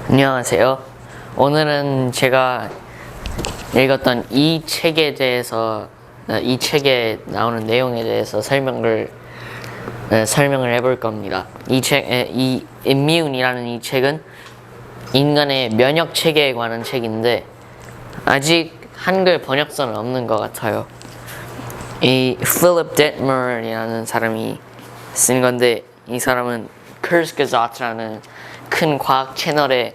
안녕하세요. 오늘은 제가 읽었던 이 책에 대해서 이 책에 나오는 내용에 대해서 설명을 해볼 겁니다. 이 Immune이라는 이 책은 인간의 면역 체계에 관한 책인데 아직 한글 번역서는 없는 것 같아요. 이 Philip Detmer이라는 사람이 쓴 건데 이 사람은 Kurzgesagt라는 큰 과학 채널의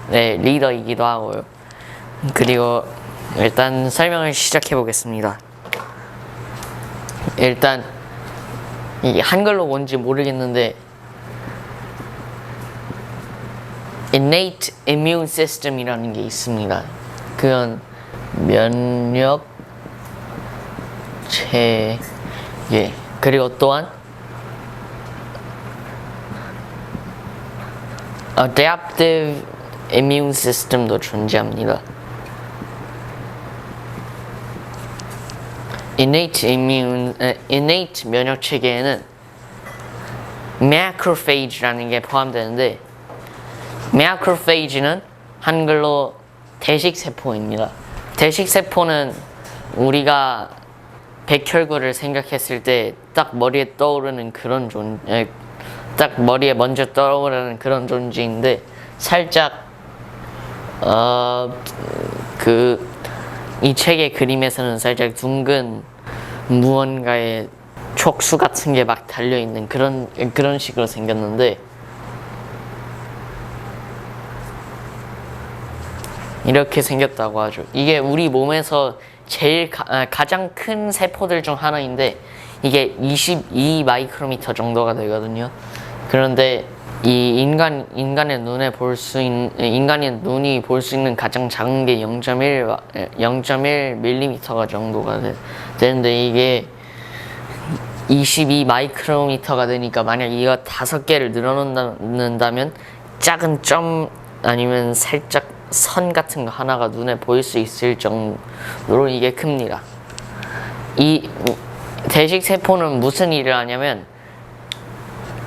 리더이기도 하고요. 그리고 일단 설명을 시작해 보겠습니다. 일단 이 한글로 뭔지 모르겠는데 innate immune system이라는 게 있습니다. 그건 면역 체계 그리고 또한 adaptive immune system도 존재합니다. innate 면역 체계에는 macrophage라는 게 포함되는데 macrophage는 한글로 대식세포입니다. 대식세포는 우리가 백혈구를 생각했을 때 딱 머리에 떠오르는 딱 머리에 먼저 떠오르는 그런 존재인데 살짝 이 책의 그림에서는 살짝 둥근 무언가의 촉수 같은 게 막 달려있는 그런 식으로 생겼는데 이렇게 생겼다고 하죠. 이게 우리 몸에서 제일 가장 큰 세포들 중 하나인데 이게 22 마이크로미터 정도가 되거든요. 그런데 이 인간의 눈이 볼 수 있는 가장 작은 게 0.1 밀리미터가 정도가 되는데 이게 22 마이크로미터가 되니까 만약 이거 5개를 늘어놓는다면 작은 점 아니면 살짝 선 같은 거 하나가 눈에 보일 수 있을 정도로 이게 큽니다. 이 대식세포는 무슨 일을 하냐면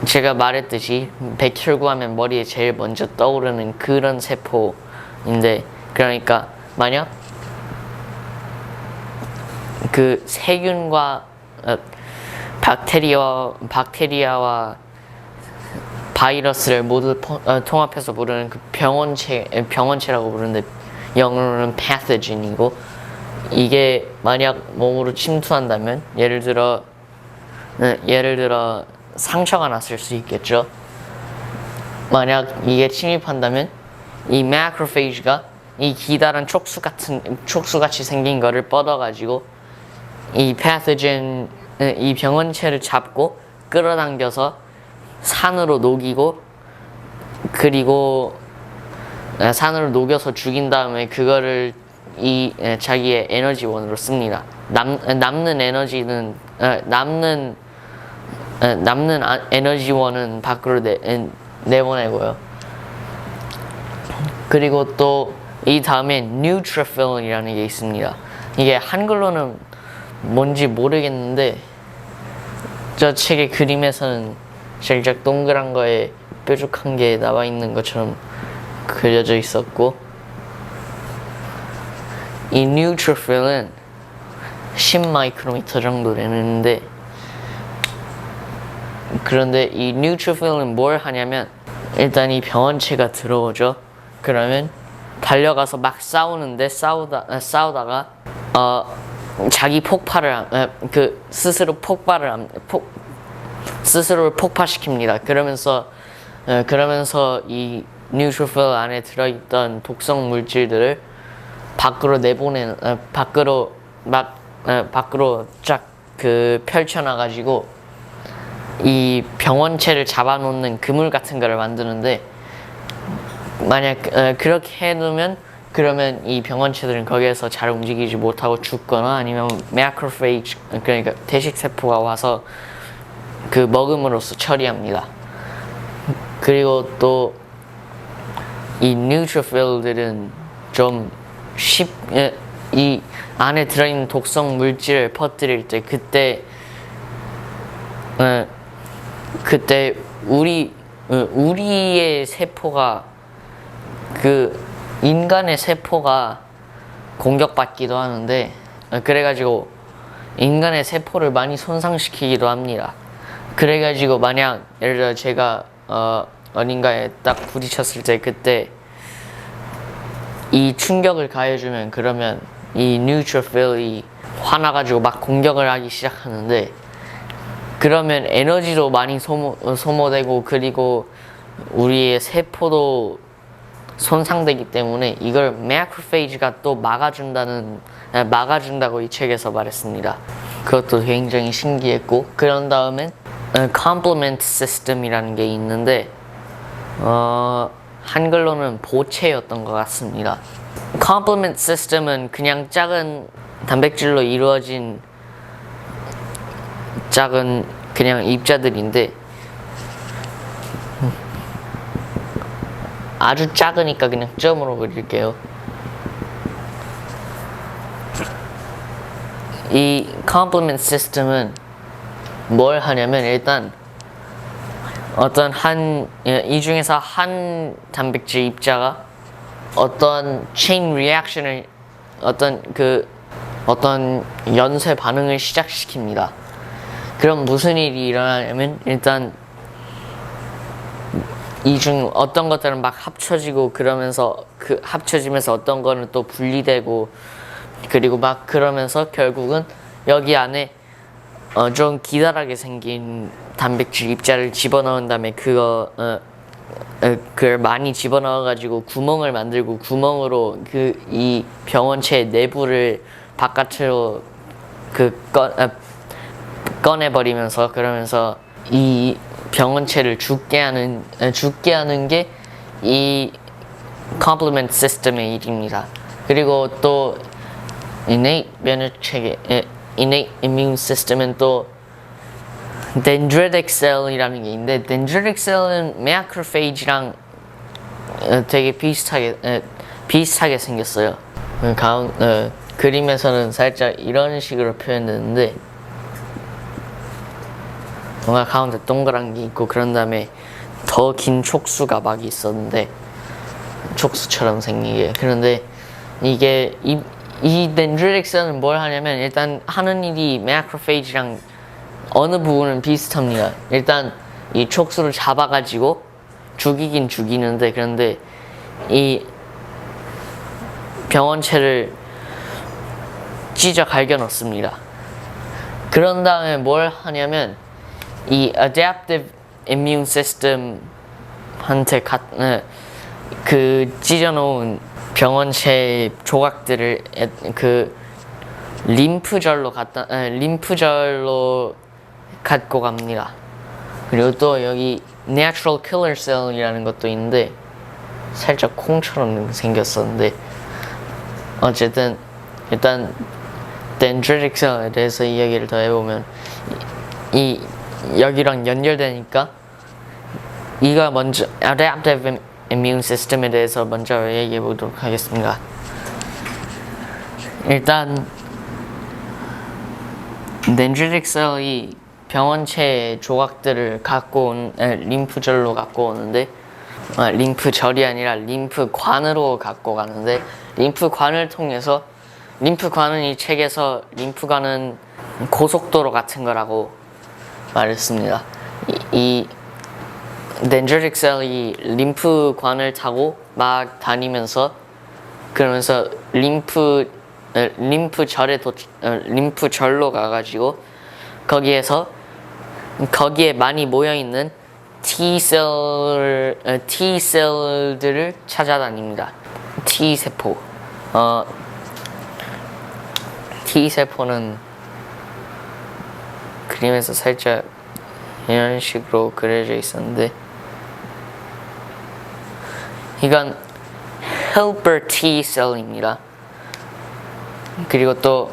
제가 말했듯이 백혈구 하면 머리에 제일 먼저 떠오르는 그런 세포인데 그러니까 만약 그 세균과 박테리아와 바이러스를 모두 통합해서 부르는 그 병원체라고 부르는데 영어로는 pathogen이고 이게 만약 몸으로 침투한다면 예를 들어 상처가 났을 수 있겠죠. 만약 이게 침입한다면 이 macrophage가 이 기다란 촉수같이 생긴 거를 뻗어가지고 이 pathogen 이 병원체를 잡고 끌어당겨서 산으로 녹이고 그리고 산으로 녹여서 죽인 다음에 그거를 자기의 에너지원으로 씁니다. 남는 에너지원은 밖으로 내보내고요. 그리고 또 이 다음에 neutrophil이라는 게 있습니다. 이게 한글로는 뭔지 모르겠는데 저 책의 그림에서는 살짝 동그란 거에 뾰족한 게 나와 있는 것처럼 그려져 있었고 이 neutrophil은 10 마이크로미터 정도 되는데 그런데 이 neutrophil은 뭘 하냐면 일단 이 병원체가 들어오죠. 그러면 달려가서 막 싸우는데 싸우다가 자기 폭발을 스스로를 폭파시킵니다. 그러면서 이 neutrophil 안에 들어있던 독성 물질들을 밖으로 쫙 펼쳐놔가지고 이 병원체를 잡아놓는 그물 같은 거를 만드는데 만약 그렇게 해놓으면 그러면 이 병원체들은 거기에서 잘 움직이지 못하고 죽거나 아니면 macrophage 그러니까 대식세포가 와서 그 먹음으로써 처리합니다. 그리고 또 이 neutrophil들은 좀 이 안에 들어있는 독성 물질을 퍼뜨릴 때 그때 우리 우리의 세포가 그 인간의 세포가 공격받기도 하는데 그래가지고 인간의 세포를 많이 손상시키기도 합니다. 그래가지고 만약 예를 들어 제가 어딘가에 딱 부딪혔을 때 그때 이 충격을 가해주면 그러면 이 뉴트로필이 화나가지고 막 공격을 하기 시작하는데 그러면 에너지도 많이 소모되고 그리고 우리의 세포도 손상되기 때문에 이걸 매크로페이지가 또 막아준다고 이 책에서 말했습니다. 그것도 굉장히 신기했고 그런 다음엔 complement system이라는 게 있는데 한글로는 보채였던 것 같습니다. complement system은 그냥 작은 단백질로 이루어진 작은 그냥 입자들인데 아주 작으니까 그냥 점으로 그릴게요. 이 complement system은 뭘 하냐면 일단 이 중에서 한 단백질 입자가 어떤 chain reaction을 어떤 연쇄 반응을 시작시킵니다. 그럼 무슨 일이 일어나냐면 일단 이 중 어떤 것들은 막 합쳐지고 그러면서 합쳐지면서 어떤 거는 또 분리되고 그리고 막 그러면서 결국은 여기 안에 좀 기다랗게 생긴 단백질 입자를 집어넣은 다음에 그걸 많이 집어넣어가지고 구멍을 만들고 구멍으로 이 병원체 내부를 바깥으로 꺼내버리면서 그러면서 이 병원체를 죽게 하는 게 이 complement system의 일입니다. 그리고 또 innate immune system은 또 dendritic cell이라는 게 있는데 dendritic cell은 macrophage랑 되게 비슷하게 생겼어요. 그림에서는 살짝 이런 식으로 표현되는데 뭔가 가운데 동그란 게 있고 그런 다음에 더 긴 촉수가 막 있었는데 촉수처럼 생긴 게 그런데 이게 이 dendritic cell은 뭘 하냐면 일단 하는 일이 macrophage랑 어느 부분은 비슷합니다. 일단 이 촉수를 잡아가지고 죽이긴 죽이는데 그런데 이 병원체를 찢어 갈겨 넣습니다. 그런 다음에 뭘 하냐면 이 adaptive immune system한테 찢어놓은 병원체 조각들을 림프절로 갖고 갑니다. 그리고 또 여기 natural killer cell이라는 것도 있는데 살짝 콩처럼 생겼었는데 어쨌든 일단 dendritic cell에 대해서 이야기를 더 해보면 여기랑 연결되니까 이가 먼저 adaptive immune system에 대해서 먼저 얘기해 보도록 하겠습니다. 일단 dendritic cell이 병원체 조각들을 갖고 온 림프절로 갖고 오는데 림프절이 아니라 림프관으로 갖고 가는데 림프관을 통해서 림프관은 이 책에서 림프관은 고속도로 같은 거라고 말했습니다. 이 dendritic cell이 림프관을 타고 막 다니면서 그러면서 림프절로 가가지고 거기에 많이 모여 있는 T셀들을 찾아다닙니다. T세포. T세포는 그림에서 살짝 이런 식으로 그려져 있었는데 이건 helper T 셀입니다. 그리고 또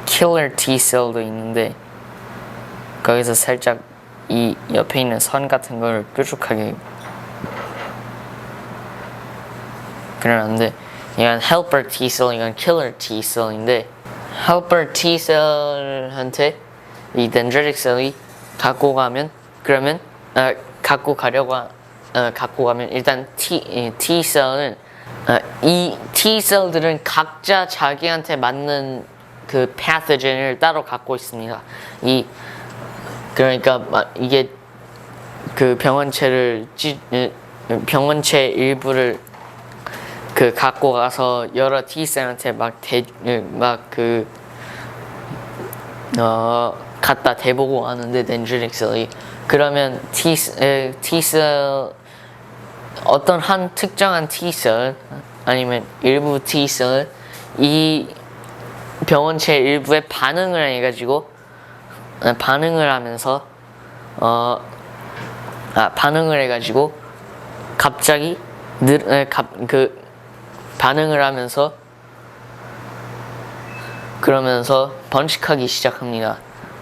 killer T 셀도 있는데 거기서 살짝 이 옆에 있는 선 같은 걸 뾰족하게 그려놨는데 이건 helper T 셀, 이건 killer T 셀인데 helper T 셀한테 이 dendritic 셀이 갖고 가면 그러면 갖고 갖고 가면 일단 T셀은 이 T셀들은 각자 자기한테 맞는 그 패서젠을 따로 갖고 있습니다. 그러니까 이게 그 병원체 일부를 갖고 가서 여러 T셀한테 갖다 대보고 하는데 dendritic 셀이 그러면 T셀 어떤 한 특정한 T셀 아니면 일부 T셀 이 병원체 일부에 반응을 해가지고 갑자기 반응을 하면서 그러면서 번식하기 시작합니다.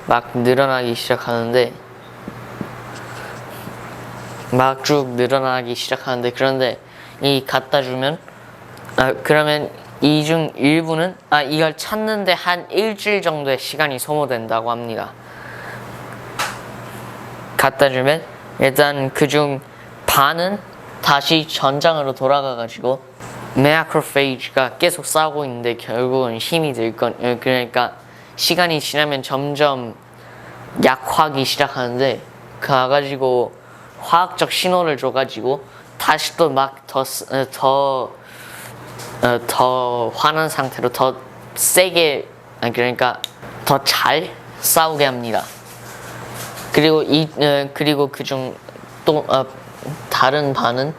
막 늘어나기 시작하는데 막 쭉 늘어나기 시작하는데 그런데 이 갖다 주면 그러면 이 중 일부는 이걸 찾는데 한 일주일 정도의 시간이 소모된다고 합니다. 갖다 주면 일단 그중 반은 다시 전장으로 돌아가 가지고 매크로페이지가 계속 싸우고 있는데 결국은 힘이 들 그러니까 시간이 지나면 점점 약화하기 시작하는데 가가지고 화학적 신호를 줘가지고 다시 또 막 더 화난 상태로 더 세게 그러니까 더 잘 싸우게 합니다. 그리고 그리고 그중 또 다른 반은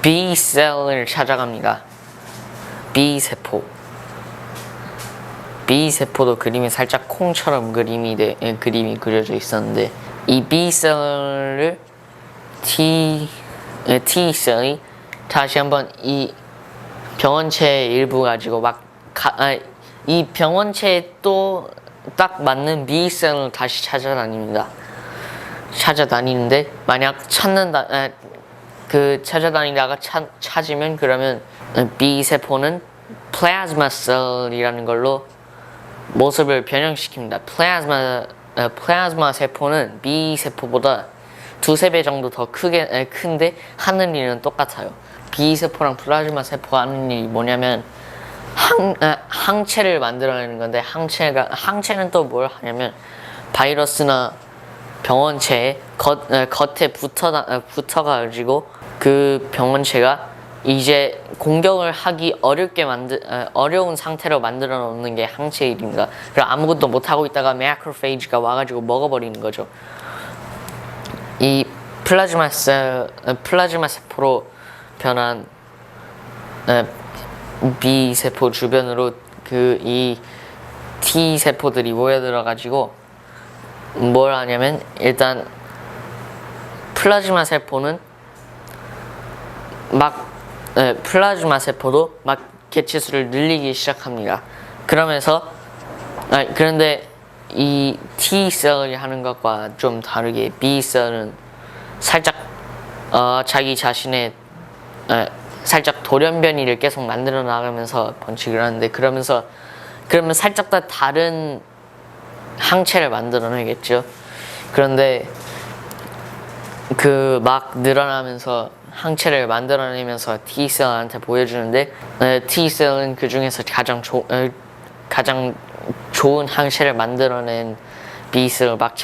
B셀을 찾아갑니다. B세포도 그림이 살짝 콩처럼 그림이 그려져 있었는데 이 B셀을 T셀이 다시 한번 이 병원체 일부 가지고 이 병원체에 또 딱 맞는 B셀을 다시 찾아다니는데 만약 찾아다니다가 찾으면 그러면 B세포는 플라즈마 셀이라는 걸로 모습을 변형시킵니다. 플라즈마 세포는 B세포보다 2~3배 정도 더 큰데 하는 일은 똑같아요. B세포랑 플라즈마 세포가 하는 일이 뭐냐면 항체를 만들어내는 건데 항체는 또 뭘 하냐면 바이러스나 병원체에 겉에 붙어가지고 그 병원체가 이제 공격을 하기 어려운 상태로 만들어 놓는 게 항체 일입니다. 그럼 아무것도 못하고 있다가 매크로페이지가 와가지고 먹어버리는 거죠. 이 플라즈마 세포로 변한 B세포 주변으로 이 T세포들이 모여들어가지고 뭘 하냐면 일단 플라즈마 세포도 막 개체수를 늘리기 시작합니다. 그런데 이 T셀이 하는 것과 좀 다르게 B셀은 살짝 자기 자신의 살짝 돌연변이를 계속 만들어 나가면서 번식을 하는데 그러면 살짝 더 다른 항체를 만들어내겠죠. 그런데 막 늘어나면서 항체를 만들어내면서 T셀한테 보여주는데 T셀은 그 중에서 가장 좋은 항체를 만들어낸 B셀을 막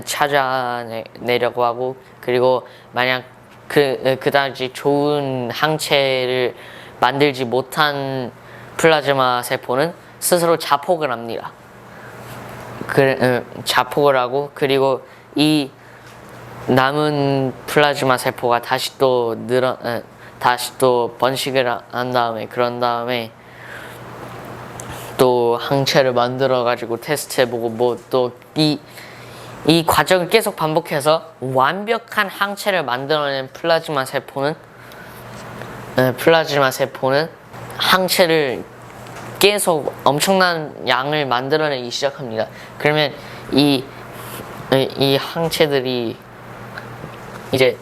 찾아내려고 하고 그리고 만약 그다지 좋은 항체를 만들지 못한 플라즈마 세포는 스스로 자폭을 합니다. 자폭을 하고 그리고 이 남은 플라즈마 세포가 다시 또 번식을 한 다음에 그런 다음에 또 항체를 만들어 가지고 테스트해보고 이 과정을 계속 반복해서 완벽한 항체를 만들어낸 플라즈마 세포는 항체를 계속 엄청난 양을 만들어내기 시작합니다. 그러면 이 항체들이 이제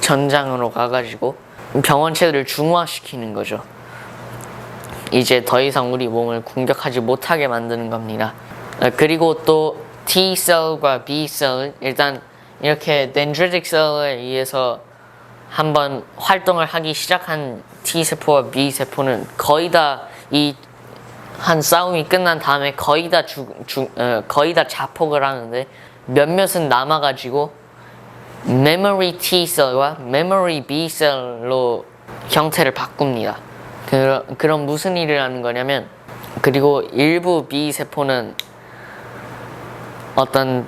전장으로 가가지고 병원체들을 중화시키는 거죠. 이제 더 이상 우리 몸을 공격하지 못하게 만드는 겁니다. 그리고 또 T셀과 B셀 일단 이렇게 dendritic 셀에 의해서 한번 활동을 하기 시작한 T세포와 B세포는 거의 다 한 싸움이 끝난 다음에 거의 다 자폭을 하는데 몇몇은 남아가지고 memory T셀과 memory B셀로 형태를 바꿉니다. 그럼 무슨 일을 하는 거냐면, 그리고 일부 B세포는 어떤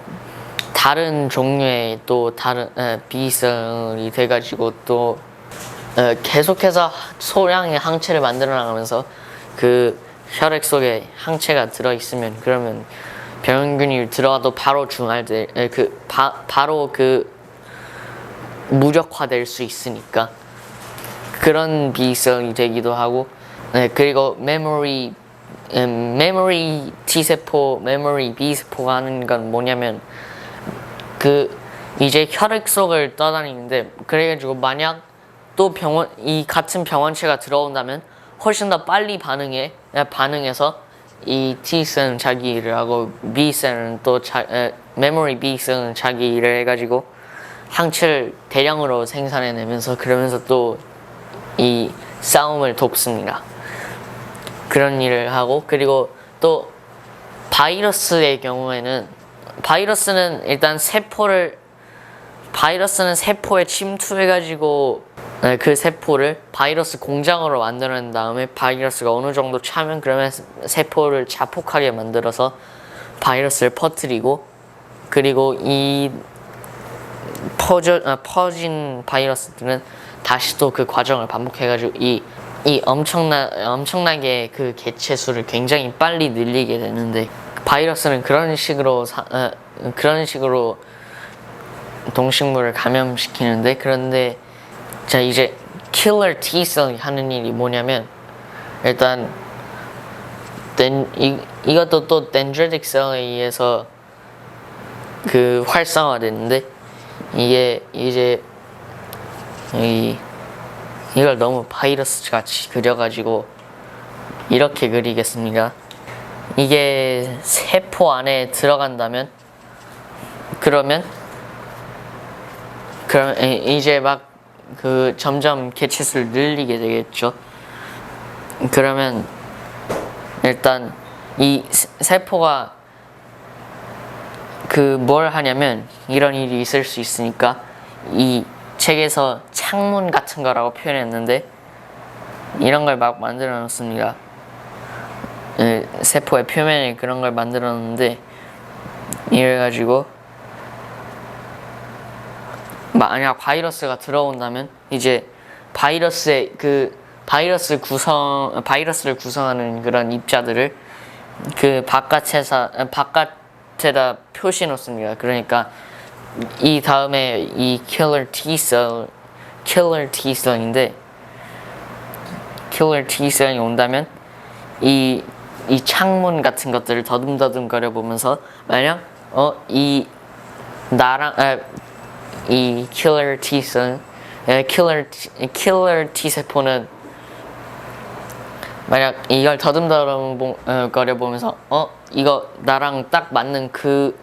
다른 종류의 또 다른 B셀이 돼가지고 또 계속해서 소량의 항체를 만들어 나가면서 그 혈액 속에 항체가 들어있으면 그러면 병균이 들어가도 바로 바로 무력화될 수 있으니까 그런 B셀이 되기도 하고, 그리고 memory T세포, memory B세포가 하는 건 뭐냐면 이제 혈액 속을 떠다니는데, 그래가지고 만약 또 이 같은 병원체가 들어온다면 훨씬 더 빨리 반응해서 이 T셀은 자기 일을 하고 B셀은 또 memory B셀은 자기 일을 해가지고 항체를 대량으로 생산해내면서 그러면서 또 이 싸움을 돕습니다. 그런 일을 하고, 그리고 또 바이러스의 경우에는 바이러스는 세포에 침투해가지고 그 세포를 바이러스 공장으로 만들어낸 다음에 바이러스가 어느 정도 차면 그러면 세포를 자폭하게 만들어서 바이러스를 퍼뜨리고, 그리고 이 퍼진 바이러스들은 다시 또 그 과정을 반복해가지고 이 엄청나게 그 개체 수를 굉장히 빨리 늘리게 되는데, 바이러스는 그런 식으로 동식물을 감염시키는데, 그런데 자 이제 킬러 T셀이 하는 일이 뭐냐면, 일단 이것도 또 dendritic 셀에 의해서 그 활성화됐는데, 이게 이제 이걸 너무 바이러스 같이 그려가지고 이렇게 그리겠습니다. 이게 세포 안에 들어간다면 그러면 이제 막 점점 개체수를 늘리게 되겠죠. 그러면 일단 이 세포가 뭘 하냐면, 이런 일이 있을 수 있으니까 이 책에서 창문 같은 거라고 표현했는데 이런 걸 막 만들어 놓습니다. 세포의 표면에 그런 걸 만들어 놓는데, 이래가지고 만약 바이러스가 들어온다면 이제 바이러스를 구성하는 그런 입자들을 바깥에다 표시해 놓습니다. 그러니까 이 다음에 이 킬러 T셀이 온다면 이 창문 같은 것들을 더듬더듬 거려 보면서 만약 이 킬러 T세포는 만약 이걸 더듬더듬 거려 보면서 이거 나랑 딱 맞는 그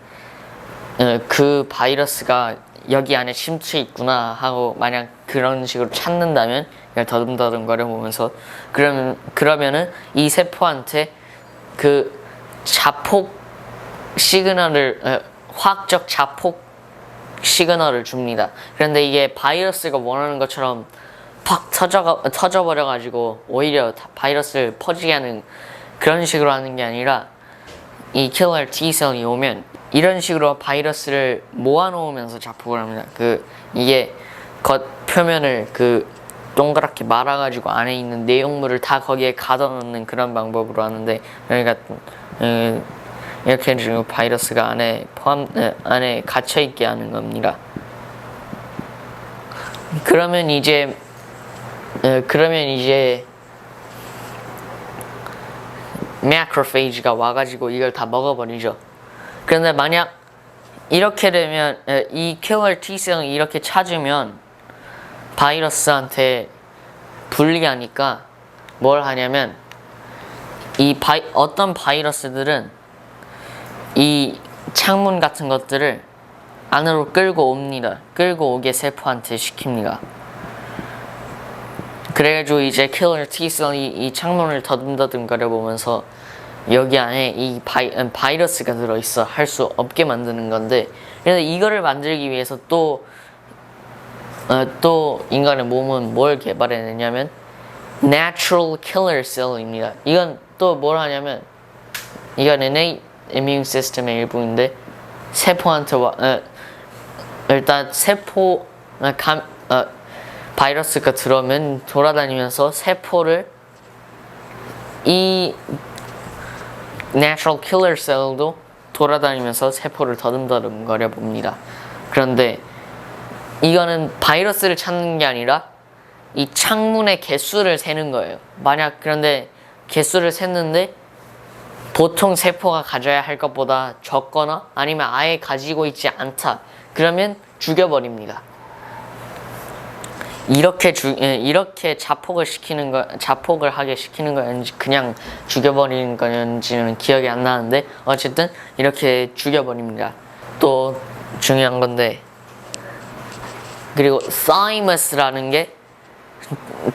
바이러스가 여기 안에 침투해 있구나 하고 만약 그런 식으로 찾는다면 이걸 더듬더듬 거려 보면서 그러면은 이 세포한테 그 자폭 시그널을 화학적 자폭 시그널을 줍니다. 그런데 이게 바이러스가 원하는 것처럼 팍 터져버려가지고 오히려 바이러스를 퍼지게 하는 그런 식으로 하는 게 아니라, 이 킬러 T셀이 오면 이런 식으로 바이러스를 모아놓으면서 자폭을 합니다. 이게 겉 표면을 동그랗게 말아가지고 안에 있는 내용물을 다 거기에 가둬놓는 그런 방법으로 하는데, 그러니까 이렇게 해주고 바이러스가 안에 갇혀있게 하는 겁니다. 그러면 이제 macrophage가 와가지고 이걸 다 먹어버리죠. 그런데 만약 이렇게 되면 이 킬러 T셀이 이렇게 찾으면 바이러스한테 불리하니까 뭘 하냐면 어떤 바이러스들은 이 창문 같은 것들을 안으로 끌고 옵니다. 끌고 오게 세포한테 시킵니다. 그래가지고 이제 킬러 T셀이 이 창문을 더듬더듬 거려보면서 여기 안에 이 바이러스가 들어있어 할 수 없게 만드는 건데, 그래서 이거를 만들기 위해서 또 인간의 몸은 뭘 개발해냈냐면 Natural Killer Cell입니다. 이건 또 뭘 하냐면, 이건 innate immune system의 일부인데, 세포한테 일단 바이러스가 들어오면 돌아다니면서 세포를, 이 Natural Killer Cell도 돌아다니면서 세포를 더듬더듬 거려 봅니다. 그런데 이거는 바이러스를 찾는 게 아니라 이 창문의 개수를 세는 거예요. 만약 그런데 개수를 셌는데 보통 세포가 가져야 할 것보다 적거나 아니면 아예 가지고 있지 않다, 그러면 죽여버립니다. 이렇게 자폭을 하게 시키는 거였는지 그냥 죽여버리는 거였는지는 기억이 안 나는데, 어쨌든 이렇게 죽여버립니다. 또 중요한 건데, 그리고 thymus라는 게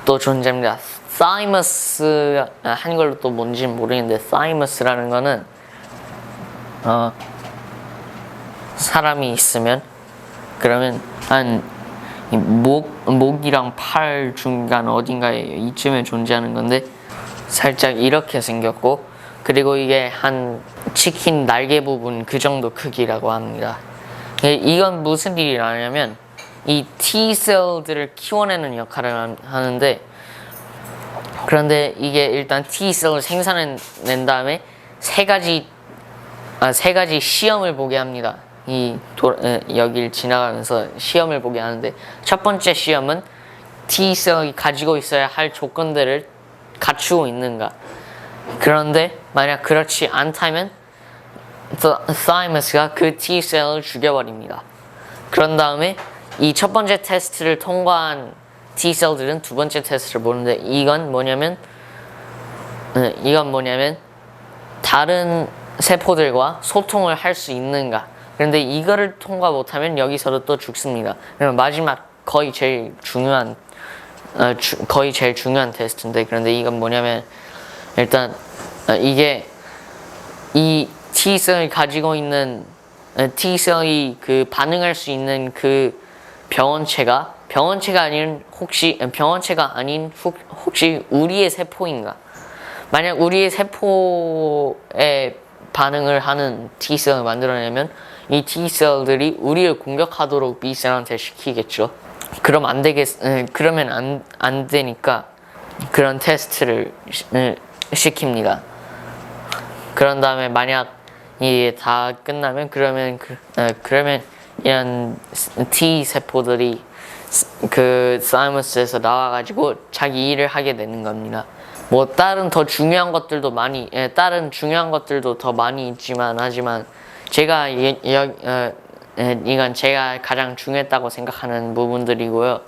또 존재합니다. thymus, 한글로 또 뭔지는 모르겠는데, thymus라는 거는 사람이 있으면, 그러면 한 목이랑 팔 중간 어딘가에 이쯤에 존재하는 건데, 살짝 이렇게 생겼고, 그리고 이게 한 치킨 날개 부분 그 정도 크기라고 합니다. 이건 무슨 일이라냐면 이 T셀들을 키워내는 역할을 하는데, 그런데 이게 일단 T셀을 생산해낸 다음에 세 가지 시험을 보게 합니다. 여길 지나가면서 시험을 보게 하는데, 첫 번째 시험은 T셀이 가지고 있어야 할 조건들을 갖추고 있는가. 그런데 만약 그렇지 않다면 thymus가 그 T셀을 죽여버립니다. 그런 다음에 이 첫 번째 테스트를 통과한 T셀들은 두 번째 테스트를 보는데, 이건 뭐냐면 다른 세포들과 소통을 할 수 있는가. 그런데 이거를 통과 못하면 여기서도 또 죽습니다. 그러면 마지막 거의 제일 중요한 테스트인데, 그런데 이건 뭐냐면, 일단 이게 이 T셀이 가지고 있는 T셀이 그 반응할 수 있는 그 병원체가 아닌 혹시 우리의 세포인가? 만약 우리의 세포에 반응을 하는 T셀을 만들어내면 이 T셀들이 우리를 공격하도록 B셀한테 시키겠죠. 그러면 안 되니까 그런 테스트를 시킵니다. 그런 다음에 만약 이게 다 끝나면 그러면 이런 T 세포들이 그 thymus에서 나와가지고 자기 일을 하게 되는 겁니다. 뭐 다른 중요한 것들도 더 많이 있지만, 하지만 이건 제가 가장 중요했다고 생각하는 부분들이고요.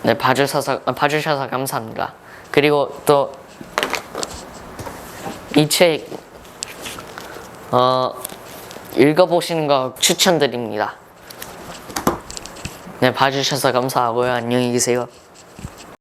네, 봐주셔서 감사합니다. 그리고 또 이 책 읽어보시는 거 추천드립니다. 네, 봐주셔서 감사하고요. 안녕히 계세요.